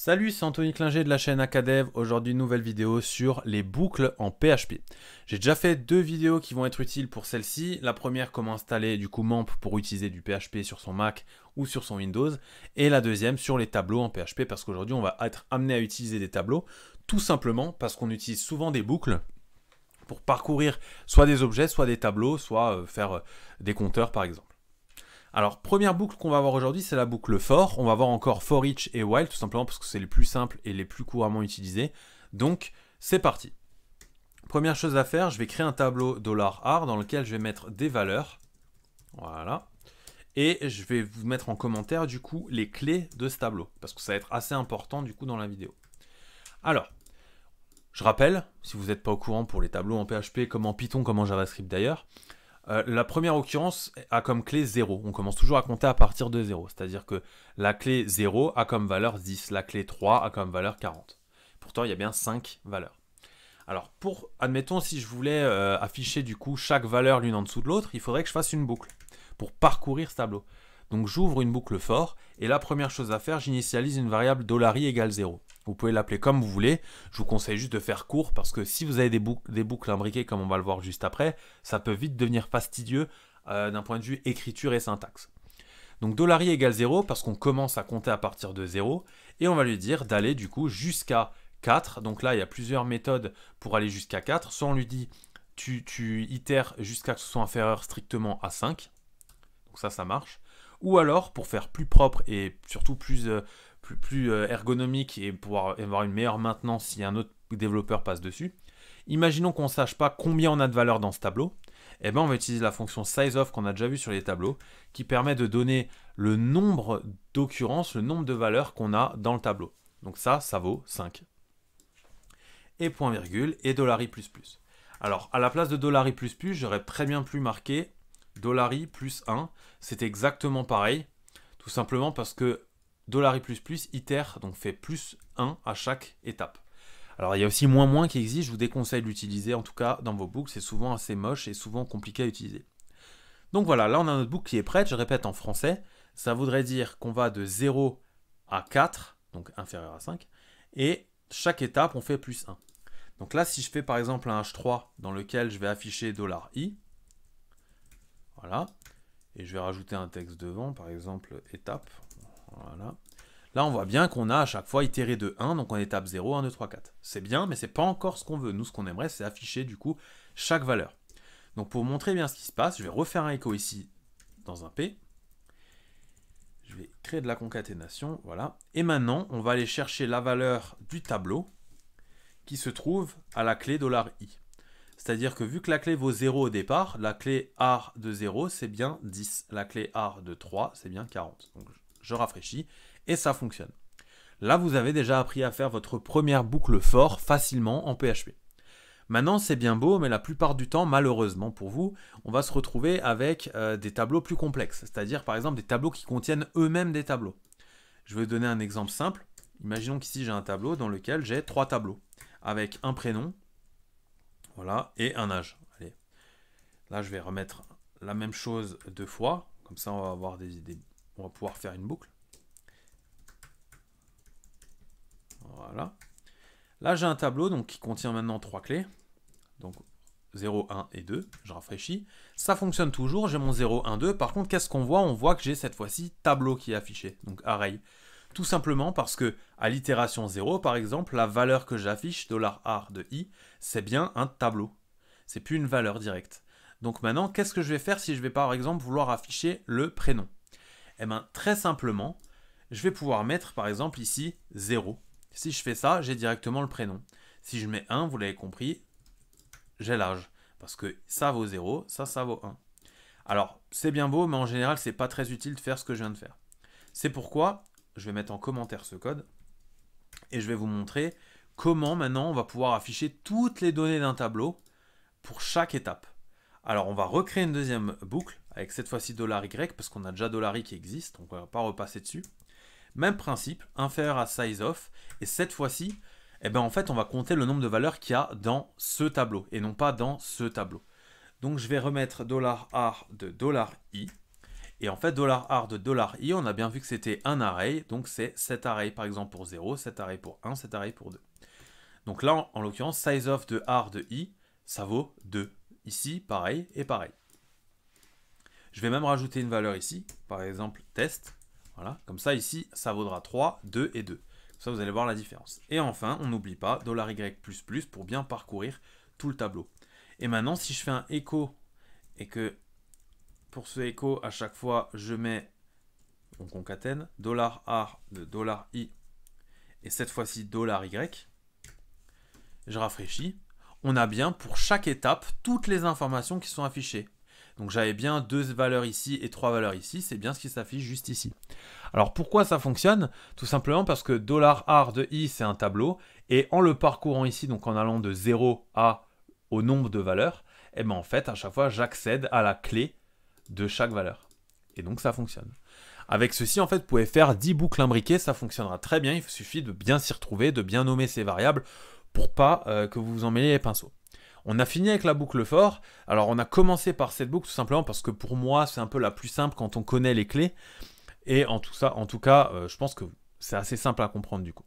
Salut, c'est Anthony Klinger de la chaîne Acadev. Aujourd'hui, une nouvelle vidéo sur les boucles en PHP. J'ai déjà fait deux vidéos qui vont être utiles pour celle-ci. La première, comment installer du coup MAMP pour utiliser du PHP sur son Mac ou sur son Windows. Et la deuxième sur les tableaux en PHP parce qu'aujourd'hui, on va être amené à utiliser des tableaux tout simplement parce qu'on utilise souvent des boucles pour parcourir soit des objets, soit des tableaux, soit faire des compteurs par exemple. Alors, première boucle qu'on va voir aujourd'hui, c'est la boucle for. On va voir encore for each et while, tout simplement parce que c'est les plus simples et les plus couramment utilisés. Donc, c'est parti. Première chose à faire, je vais créer un tableau $r dans lequel je vais mettre des valeurs. Voilà. Et je vais vous mettre en commentaire, du coup, les clés de ce tableau. Parce que ça va être assez important, du coup, dans la vidéo. Alors, je rappelle, si vous n'êtes pas au courant pour les tableaux en PHP, comme en Python, comme en JavaScript d'ailleurs, la première occurrence a comme clé 0. On commence toujours à compter à partir de 0. C'est-à-dire que la clé 0 a comme valeur 10. La clé 3 a comme valeur 40. Pourtant, il y a bien 5 valeurs. Alors, admettons, si je voulais afficher du coup chaque valeur l'une en dessous de l'autre, il faudrait que je fasse une boucle pour parcourir ce tableau. Donc, j'ouvre une boucle for. Et la première chose à faire, j'initialise une variable $i égale 0. Vous pouvez l'appeler comme vous voulez. Je vous conseille juste de faire court parce que si vous avez des boucles imbriquées, comme on va le voir juste après, ça peut vite devenir fastidieux d'un point de vue écriture et syntaxe. Donc $i égale 0 parce qu'on commence à compter à partir de 0 et on va lui dire d'aller du coup jusqu'à 4. Donc là, il y a plusieurs méthodes pour aller jusqu'à 4. Soit on lui dit tu itères jusqu'à ce que ce soit inférieur strictement à 5. Donc ça marche. Ou alors, pour faire plus propre et surtout plus ergonomique et pouvoir avoir une meilleure maintenance si un autre développeur passe dessus, imaginons qu'on ne sache pas combien on a de valeur dans ce tableau, et ben on va utiliser la fonction sizeOf qu'on a déjà vu sur les tableaux, qui permet de donner le nombre d'occurrences, le nombre de valeurs qu'on a dans le tableau. Donc ça vaut 5. Et point virgule et $i++. Alors, à la place de $i++, j'aurais très bien pu marquer $i plus 1. C'est exactement pareil, tout simplement parce que $i++ itère, donc fait plus 1 à chaque étape. Alors il y a aussi moins qui existe, je vous déconseille de l'utiliser, en tout cas dans vos boucles, c'est souvent assez moche et souvent compliqué à utiliser. Donc voilà, là on a notre boucle qui est prête, je répète en français, ça voudrait dire qu'on va de 0 à 4, donc inférieur à 5, et chaque étape on fait plus 1. Donc là si je fais par exemple un H3 dans lequel je vais afficher $i, voilà, et je vais rajouter un texte devant, par exemple étape, voilà. Là, on voit bien qu'on a à chaque fois itéré de 1, donc on étape 0, 1, 2, 3, 4. C'est bien, mais c'est pas encore ce qu'on veut. Nous, ce qu'on aimerait, c'est afficher du coup chaque valeur. Donc pour montrer bien ce qui se passe, je vais refaire un écho ici dans un P. Je vais créer de la concaténation, voilà. Et maintenant, on va aller chercher la valeur du tableau qui se trouve à la clé $i. C'est-à-dire que vu que la clé vaut 0 au départ, la clé AR de 0, c'est bien 10. La clé AR de 3, c'est bien 40. Donc je rafraîchis et ça fonctionne. Là, vous avez déjà appris à faire votre première boucle for facilement en PHP. Maintenant, c'est bien beau, mais la plupart du temps, malheureusement pour vous, on va se retrouver avec des tableaux plus complexes. C'est-à-dire, par exemple, des tableaux qui contiennent eux-mêmes des tableaux. Je vais vous donner un exemple simple. Imaginons qu'ici, j'ai un tableau dans lequel j'ai 3 tableaux, avec un prénom, voilà, et un âge. Allez. Là, je vais remettre la même chose 2 fois. Comme ça, on va avoir on va pouvoir faire une boucle. Voilà. Là, j'ai un tableau donc, qui contient maintenant 3 clés. Donc 0, 1 et 2. Je rafraîchis. Ça fonctionne toujours. J'ai mon 0, 1, 2. Par contre, qu'est-ce qu'on voit? On voit que j'ai cette fois-ci tableau qui est affiché. Donc array. Tout simplement parce que à l'itération 0, par exemple, la valeur que j'affiche, $r de i, c'est bien un tableau. C'est plus une valeur directe. Donc maintenant, qu'est-ce que je vais faire si je vais par exemple vouloir afficher le prénom? Eh bien, très simplement, je vais pouvoir mettre par exemple ici 0. Si je fais ça, j'ai directement le prénom. Si je mets 1, vous l'avez compris, j'ai l'âge. Parce que ça vaut 0, ça vaut 1. Alors, c'est bien beau, mais en général, c'est pas très utile de faire ce que je viens de faire. C'est pourquoi je vais mettre en commentaire ce code et je vais vous montrer comment maintenant on va pouvoir afficher toutes les données d'un tableau pour chaque étape. Alors, on va recréer une deuxième boucle avec cette fois-ci $y parce qu'on a déjà $i qui existe, donc on ne va pas repasser dessus. Même principe, inférieur à sizeOf, et cette fois-ci, eh ben en fait, on va compter le nombre de valeurs qu'il y a dans ce tableau, et non pas dans ce tableau. Donc je vais remettre $r de $i, Et en fait, $r de $i, on a bien vu que c'était un array, donc c'est cet array par exemple pour 0, cet array pour 1, cet array pour 2. Donc là, en l'occurrence, size of de $r de i, ça vaut 2. Ici, pareil et pareil. Je vais même rajouter une valeur ici, par exemple test. Voilà, comme ça ici, ça vaudra 3, 2 et 2. Comme ça, vous allez voir la différence. Et enfin, on n'oublie pas $y++ pour bien parcourir tout le tableau. Et maintenant, si je fais un echo et que pour ce echo, à chaque fois, je mets, on concatène, $r de $i et cette fois-ci $y, je rafraîchis, on a bien pour chaque étape toutes les informations qui sont affichées. Donc j'avais bien 2 valeurs ici et 3 valeurs ici, c'est bien ce qui s'affiche juste ici. Alors pourquoi ça fonctionne? Tout simplement parce que $r de i c'est un tableau, et en le parcourant ici, donc en allant de 0 au nombre de valeurs, et ben en fait à chaque fois j'accède à la clé de chaque valeur. Et donc ça fonctionne. Avec ceci, en fait, vous pouvez faire 10 boucles imbriquées, ça fonctionnera très bien, il suffit de bien s'y retrouver, de bien nommer ces variables pour pas que vous vous en mêliez les pinceaux. On a fini avec la boucle for. Alors on a commencé par cette boucle tout simplement parce que pour moi c'est un peu la plus simple quand on connaît les clés. Et en tout cas, je pense que c'est assez simple à comprendre du coup.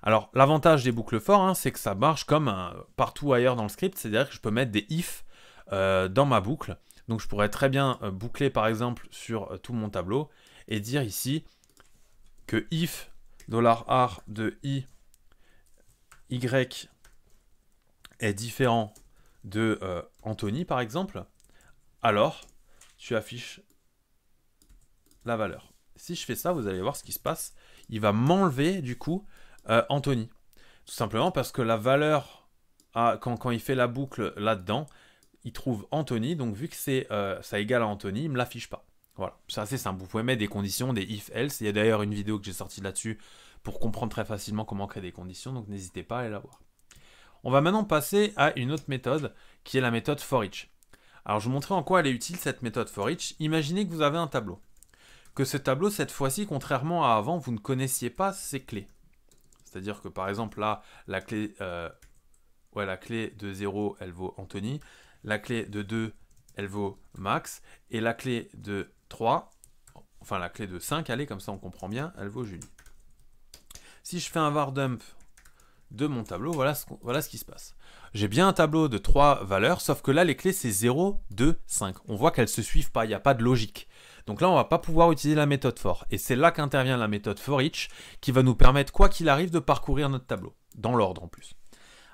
Alors l'avantage des boucles for, hein, c'est que ça marche comme partout ailleurs dans le script, c'est-à-dire que je peux mettre des if dans ma boucle. Donc je pourrais très bien boucler par exemple sur tout mon tableau et dire ici que if $r de y est différent de Anthony par exemple, alors tu affiches la valeur. Si je fais ça, vous allez voir ce qui se passe. Il va m'enlever du coup Anthony. Tout simplement parce que la valeur, quand il fait la boucle là-dedans, il trouve Anthony, donc vu que ça égale à Anthony, il ne me l'affiche pas. Voilà, c'est assez simple. Vous pouvez mettre des conditions, des if-else. Il y a d'ailleurs une vidéo que j'ai sortie là-dessus pour comprendre très facilement comment créer des conditions, donc n'hésitez pas à aller la voir. On va maintenant passer à une autre méthode qui est la méthode for-each. Alors je vous montrerai en quoi elle est utile cette méthode for-each. Imaginez que vous avez un tableau. Que ce tableau, cette fois-ci, contrairement à avant, vous ne connaissiez pas ses clés. C'est-à-dire que par exemple là, la clé de 0, elle vaut Anthony. La clé de 2, elle vaut Max. Et la clé de 3, enfin la clé de 5, allez, comme ça on comprend bien, elle vaut Julie. Si je fais un var dump de mon tableau, voilà ce qui se passe. J'ai bien un tableau de 3 valeurs, sauf que là, les clés, c'est 0, 2, 5. On voit qu'elles ne se suivent pas, il n'y a pas de logique. Donc là, on ne va pas pouvoir utiliser la méthode for. Et c'est là qu'intervient la méthode for-each, qui va nous permettre, quoi qu'il arrive, de parcourir notre tableau, dans l'ordre en plus.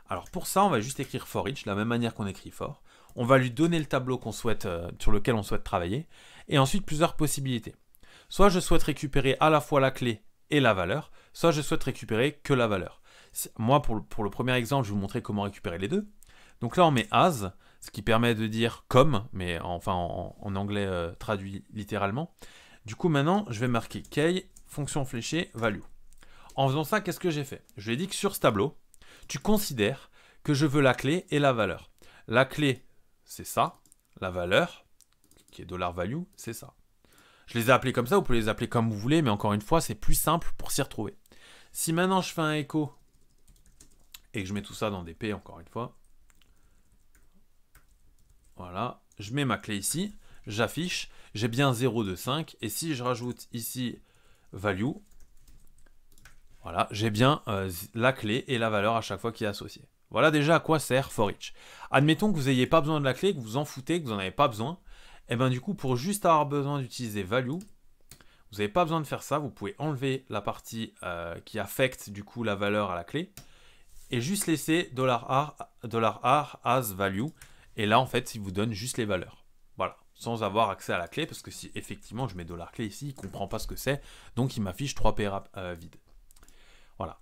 Alors pour ça, on va juste écrire for-each, de la même manière qu'on écrit for. On va lui donner le tableau sur lequel on souhaite travailler, et ensuite plusieurs possibilités. Soit je souhaite récupérer à la fois la clé et la valeur, soit je souhaite récupérer que la valeur. Moi, pour le premier exemple, je vais vous montrer comment récupérer les deux. Donc là, on met as, ce qui permet de dire comme, mais enfin en anglais traduit littéralement. Du coup, maintenant, je vais marquer key, fonction fléchée, value. En faisant ça, qu'est-ce que j'ai fait? Je lui ai dit que sur ce tableau, tu considères que je veux la clé et la valeur. La clé, c'est ça. La valeur, qui est $value, c'est ça. Je les ai appelés comme ça, vous pouvez les appeler comme vous voulez, mais encore une fois, c'est plus simple pour s'y retrouver. Si maintenant je fais un echo et que je mets tout ça dans des P, encore une fois, voilà, je mets ma clé ici, j'affiche, j'ai bien 0, 2, 5, et si je rajoute ici value, voilà, j'ai bien la clé et la valeur à chaque fois qui est associée. Voilà déjà à quoi sert for-each. Admettons que vous n'ayez pas besoin de la clé, que vous en foutez, que vous n'en avez pas besoin, et bien du coup, pour juste avoir besoin d'utiliser value, vous n'avez pas besoin de faire ça, vous pouvez enlever la partie qui affecte du coup la valeur à la clé, et juste laisser $r as value, et là en fait il vous donne juste les valeurs, voilà, sans avoir accès à la clé, parce que si effectivement je mets $clé ici, il ne comprend pas ce que c'est, donc il m'affiche 3 P vides. Voilà.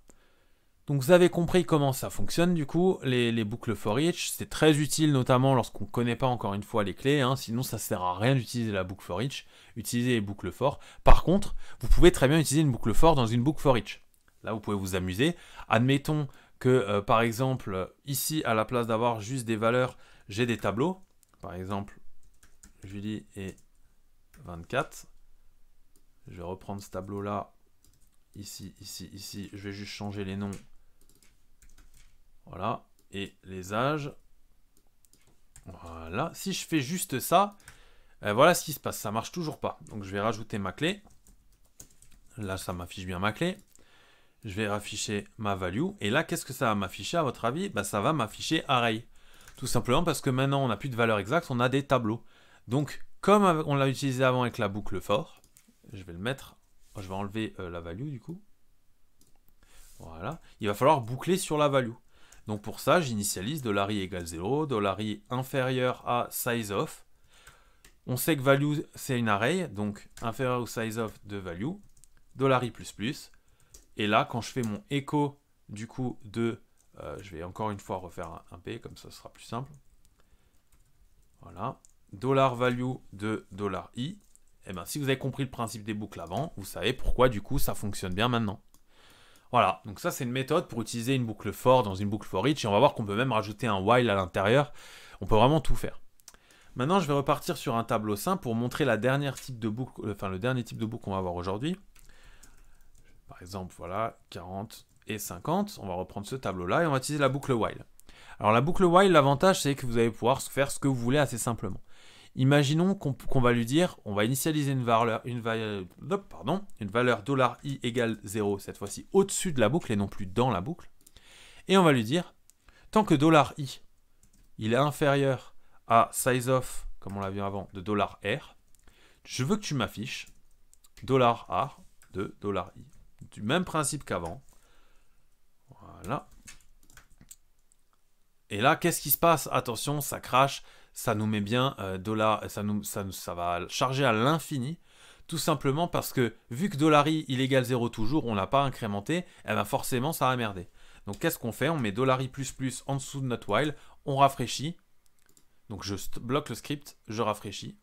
Donc vous avez compris comment ça fonctionne du coup, les boucles for-each, c'est très utile notamment lorsqu'on ne connaît pas encore une fois les clés, hein, sinon ça ne sert à rien d'utiliser la boucle for-each, utilisez les boucles for. Par contre, vous pouvez très bien utiliser une boucle for dans une boucle for-each. Là vous pouvez vous amuser, admettons que par exemple ici à la place d'avoir juste des valeurs, j'ai des tableaux, par exemple Julie et 24, je vais reprendre ce tableau là, ici, je vais juste changer les noms, voilà, et les âges, voilà. Si je fais juste ça, Voilà ce qui se passe, ça marche toujours pas. Donc je vais rajouter ma clé. Là, ça m'affiche bien ma clé. Je vais afficher ma value. Et là, qu'est-ce que ça va m'afficher à votre avis? Bah, ça va m'afficher array. Tout simplement parce que maintenant, on n'a plus de valeur exacte, on a des tableaux. Donc, comme on l'a utilisé avant avec la boucle for, je vais le mettre, je vais enlever la value du coup. Voilà. Il va falloir boucler sur la value. Donc pour ça, j'initialise $i égale 0, $i inférieur à size of. On sait que value, c'est une array, donc inférieur au size of de value, $i++. Et là, quand je fais mon echo du coup de... je vais encore une fois refaire un P, comme ça ce sera plus simple. Voilà. $value de $i. Et bien, si vous avez compris le principe des boucles avant, vous savez pourquoi du coup ça fonctionne bien maintenant. Voilà, donc ça c'est une méthode pour utiliser une boucle for dans une boucle for each, et on va voir qu'on peut même rajouter un while à l'intérieur. On peut vraiment tout faire. Maintenant, je vais repartir sur un tableau simple pour montrer la dernière type de boucle, le dernier type de boucle qu'on va voir aujourd'hui. Par exemple, voilà, 40 et 50. On va reprendre ce tableau-là et on va utiliser la boucle while. Alors la boucle while, l'avantage c'est que vous allez pouvoir faire ce que vous voulez assez simplement. Imaginons qu'on va lui dire, on va initialiser une valeur $i égale 0, cette fois-ci au-dessus de la boucle et non plus dans la boucle. Et on va lui dire, tant que $i, il est inférieur à size of, comme on l'a vu avant, de $r, je veux que tu m'affiches $r de $i. Du même principe qu'avant. Voilà. Et là, qu'est-ce qui se passe? Attention, ça crache. Ça nous met bien ça va charger à l'infini, tout simplement parce que vu que $i il égale 0 toujours, on l'a pas incrémenté, et bien forcément ça va merder. Donc qu'est-ce qu'on fait? On met $i++ en dessous de notre while, on rafraîchit. Donc je bloque le script, je rafraîchis.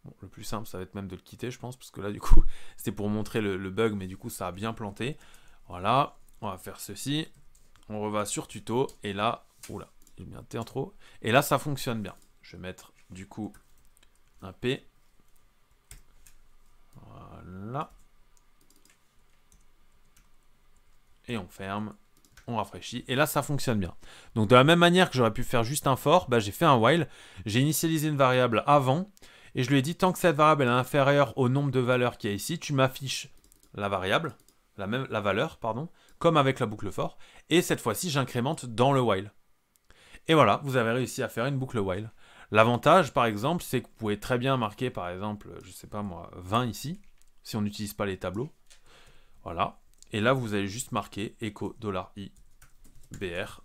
Bon, le plus simple, ça va être même de le quitter, je pense, parce que là, du coup, c'était pour montrer le bug, mais du coup, ça a bien planté. Voilà, on va faire ceci. On reva sur tuto, et là, oula. J'ai mis un T en trop. Et là, ça fonctionne bien. Je vais mettre, du coup, un P. Voilà. Et on ferme. On rafraîchit. Et là, ça fonctionne bien. Donc, de la même manière que j'aurais pu faire juste un for, bah, j'ai fait un while. J'ai initialisé une variable avant. Et je lui ai dit, tant que cette variable est inférieure au nombre de valeurs qu'il y a ici, tu m'affiches la variable, la valeur, pardon, comme avec la boucle for. Et cette fois-ci, j'incrémente dans le while. Et voilà, vous avez réussi à faire une boucle while. L'avantage, par exemple, c'est que vous pouvez très bien marquer, par exemple, je sais pas moi, 20 ici, si on n'utilise pas les tableaux. Voilà. Et là, vous allez juste marquer echo $i br.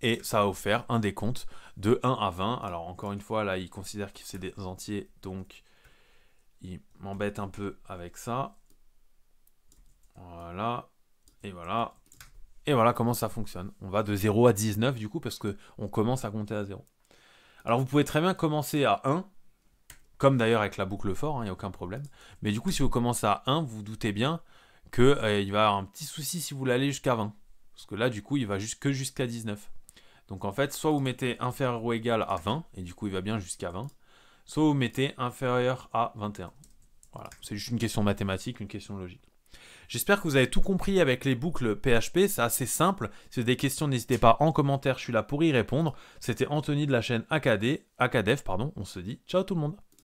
Et ça va vous faire un décompte de 1 à 20. Alors, encore une fois, là, il considère que c'est des entiers, donc il m'embête un peu avec ça. Voilà. Et voilà. Et voilà comment ça fonctionne. On va de 0 à 19 du coup parce qu'on commence à compter à 0. Alors vous pouvez très bien commencer à 1, comme d'ailleurs avec la boucle for, il n'y a aucun problème. Mais du coup si vous commencez à 1, vous vous doutez bien qu'il va y avoir un petit souci si vous voulez aller jusqu'à 20. Parce que là du coup il va que jusqu'à 19. Donc en fait soit vous mettez inférieur ou égal à 20, et du coup il va bien jusqu'à 20. Soit vous mettez inférieur à 21. Voilà, c'est juste une question mathématique, une question logique. J'espère que vous avez tout compris avec les boucles PHP, c'est assez simple. Si vous avez des questions, n'hésitez pas en commentaire, je suis là pour y répondre. C'était Anthony de la chaîne Akadev, on se dit ciao tout le monde.